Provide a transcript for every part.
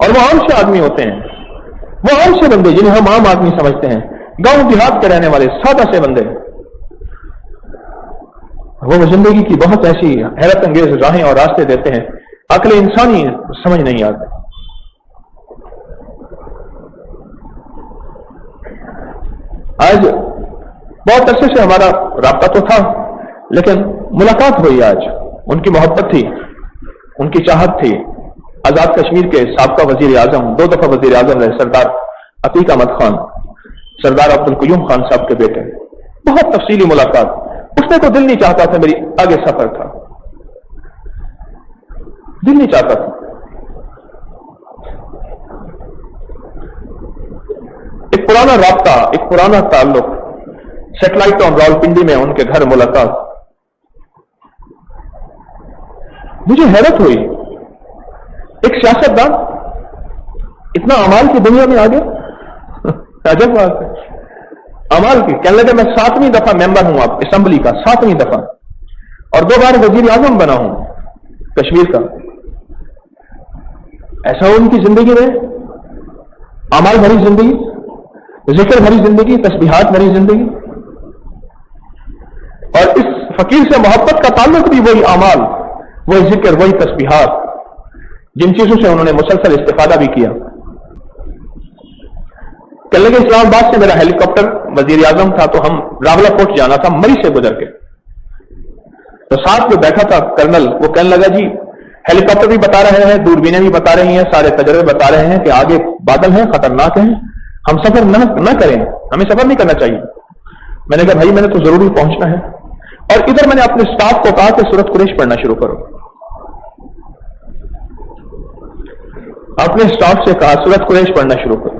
اور وہ عام سے آدمی ہوتے ہیں, وہ عام سے بندے جنہیں ہم عام آدمی سمجھتے ہیں, گاؤں دیہات کے رہنے والے سادہ سے بندے, وہ زندگی کی بہت ایسی حیرت انگیز راہیں اور راستے دیتے ہیں, عقل انسانی سمجھ نہیں آتے. آج بہت عرصے سے ہمارا رابطہ تو تھا, لیکن ملاقات ہوئی آج. ان کی محبت تھی, ان کی چاہت تھی. آزاد کشمیر کے سابقہ وزیر اعظم, 2 دفعہ وزیر اعظم رہے, سردار عتیق احمد خان, سردار عبدالقیوم خان صاحب کے بیٹے. بہت تفصیلی ملاقات. اٹھنے کو دل نہیں چاہتا تھا, میری آگے سفر تھا, دل نہیں چاہتا تھا. ایک پرانا رابطہ, ایک پرانا تعلق, سیٹلائٹ ٹاؤن راولپنڈی میں ان کے گھر ملاقات. مجھے حیرت ہوئی, ایک سیاستدان اتنا اعمال کی دنیا میں آ گیا. عجب بات ہے, اعمال کی. کہنے لگے میں 7ویں دفعہ ممبر ہوں آپ اسمبلی کا, 7ویں دفعہ, اور 2 بار وزیر اعظم بنا ہوں کشمیر کا. ایسا ہو ان کی زندگی میں, اعمال بھری زندگی, ذکر بھری زندگی, تسبیحات بھری زندگی, اور اس فقیر سے محبت کا تعلق بھی وہی اعمال, وہی ذکر, وہی تسبیحات, جن چیزوں سے انہوں نے مسلسل استفادہ بھی کیا. کہنے لگے اسلام آباد سے میرا ہیلی کاپٹر وزیر اعظم تھا, تو ہم راولہ کوٹ جانا تھا مری سے گزر کے. تو ساتھ میں بیٹھا تھا کرنل, وہ کہنے لگا جی ہیلی کاپٹر بھی بتا رہے ہیں, دوربینیں بھی بتا رہی ہیں, سارے تجربے بتا رہے ہیں کہ آگے بادل ہیں, خطرناک ہیں, ہم سفر نہ کریں, ہمیں سفر نہیں کرنا چاہیے. میں نے کہا بھائی میں نے تو ضروری پہنچنا ہے. اور ادھر میں نے اپنے سٹاف کو کہا کہ سورۃ قریش پڑھنا شروع کرو. اپنے سٹاف سے کہا سورۃ قریش پڑھنا شروع کرو.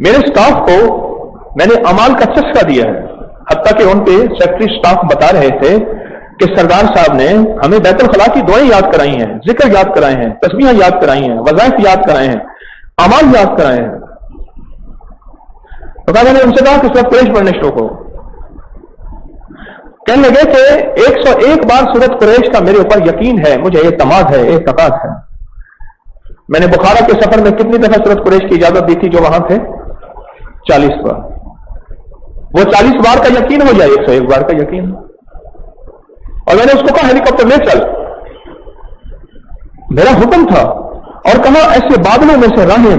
میرے سٹاف کو میں نے اعمال کا چسکا دیا ہے, حتیٰ کہ ان کے سیکرٹری سٹاف بتا رہے تھے کہ سردار صاحب نے ہمیں بیت الخلاء کی دعائیں یاد کرائی ہیں, ذکر یاد کرائے ہیں, تسبیحاں یاد کرائی ہیں, وظائف یاد کرائے ہیں, اعمال یاد کرائے ہیں. تو میں نے ان سے کہا کہ سورۃ قریش پڑھنے شروع کرو. کہنے لگے کہ 101 بار سورۃ قریش کا میرے اوپر یقین ہے, مجھے اعتماد ہے, اعتقاد ہے. میں نے بخارا کے سفر میں کتنی دفعہ سورۃ قریش کی اجازت دی تھی جو وہاں تھے, 40 بار. وہ 40 بار کا یقین ہو جائے 101 بار کا یقین. اور میں نے اس کو کہا ہیلی کاپٹر لے چل, میرا حکم تھا, اور کہا ایسے بادلوں میں سے راہیں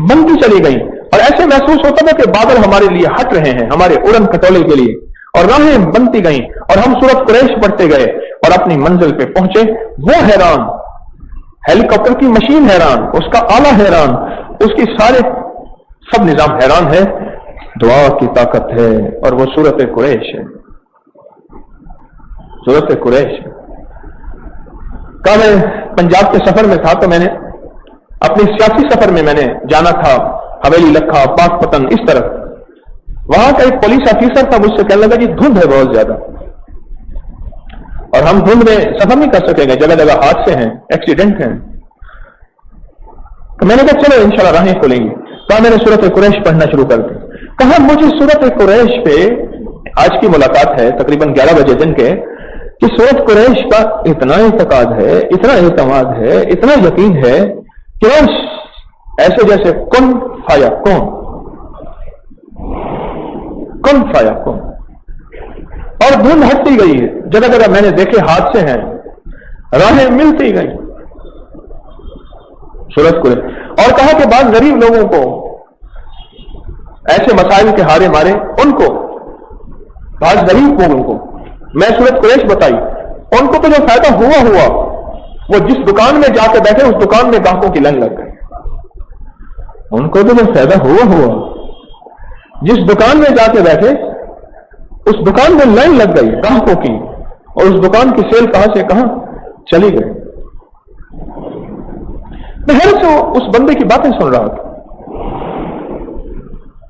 بنتی چلی گئی, اور ایسے محسوس ہوتا تھا کہ بادل ہمارے لیے ہٹ رہے ہیں, ہمارے اڑن کھٹولے کے لیے, اور راہیں بنتی گئیں, اور ہم سورۃ قریش پڑھتے گئے اور اپنی منزل پہ پہنچے. وہ حیران, ہیلی کاپٹر کی مشین حیران, اس کا آلہ حیران, اس کی سارے سب نظام حیران ہے. دعا کی طاقت ہے, اور وہ سورۃ قریش ہے, سورۃ قریش. کل میں پنجاب کے سفر میں تھا, تو میں نے اپنے سیاسی سفر میں نے جانا تھا حویلی لکھا, پاک پتن, اس طرف. وہاں کا ایک پولیس آفیسر تھا, مجھ سے کہنے لگا کہ دھند ہے بہت زیادہ, اور ہم دھند میں سفر نہیں کر سکیں گے, جگہ جگہ حادثے ہیں, ایکسیڈنٹ ہیں. تو میں نے کہا چلو انشاءاللہ راہیں کھلیں گی. کہا میں نے سورۃ قریش پڑھنا شروع کر دی. کہا مجھے سورۃ قریش پہ, آج کی ملاقات ہے تقریباً 11 بجے دن کے, کہ سورۃ قریش کا اتنا اعتقاد ہے, اتنا اعتماد ہے, اتنا یقین ہے کہ ایسے جیسے کن فایا کون, کن فایا کون. اور دھند ہٹتی گئی ہے, جگہ جگہ میں نے دیکھے حادثے ہیں, راہیں ملتی گئی. سورۃ قریش. اور کہا کہ بعض غریب لوگوں کو ایسے مسائل کے ہارے مارے, ان کو, بعض غریب لوگوں کو میں سورۃ قریش بتائی, ان کو تو جو فائدہ ہوا, وہ جس دکان میں جا کے بیٹھے اس دکان میں گاہکوں کی لائن لگ گئی. ان کو تو جو فائدہ ہوا, جس دکان میں جا کے بیٹھے اس دکان میں لائن لگ گئی گاہکوں کی, اور اس دکان کی سیل کہاں سے کہاں چلی گئی. میں حیرت سے اس بندے کی باتیں سن رہا تھا.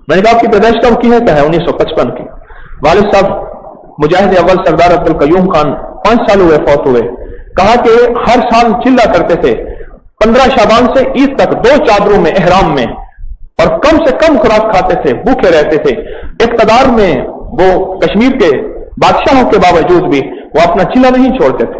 میں نے کہا آپ کی پیدائش کب کی ہے؟ کہا ہے 1955 کی. والد صاحب مجاہد اول سردار عبدالقیوم خان 5 سال ہوئے فوت ہوئے. کہا کہ ہر سال چلا کرتے تھے 15 شعبان سے عید تک 2 چادروں میں احرام میں, اور کم سے کم خوراک کھاتے تھے, بھوکے رہتے تھے. اقتدار میں وہ کشمیر کے بادشاہوں کے باوجود بھی وہ اپنا چلا نہیں چھوڑتے تھے.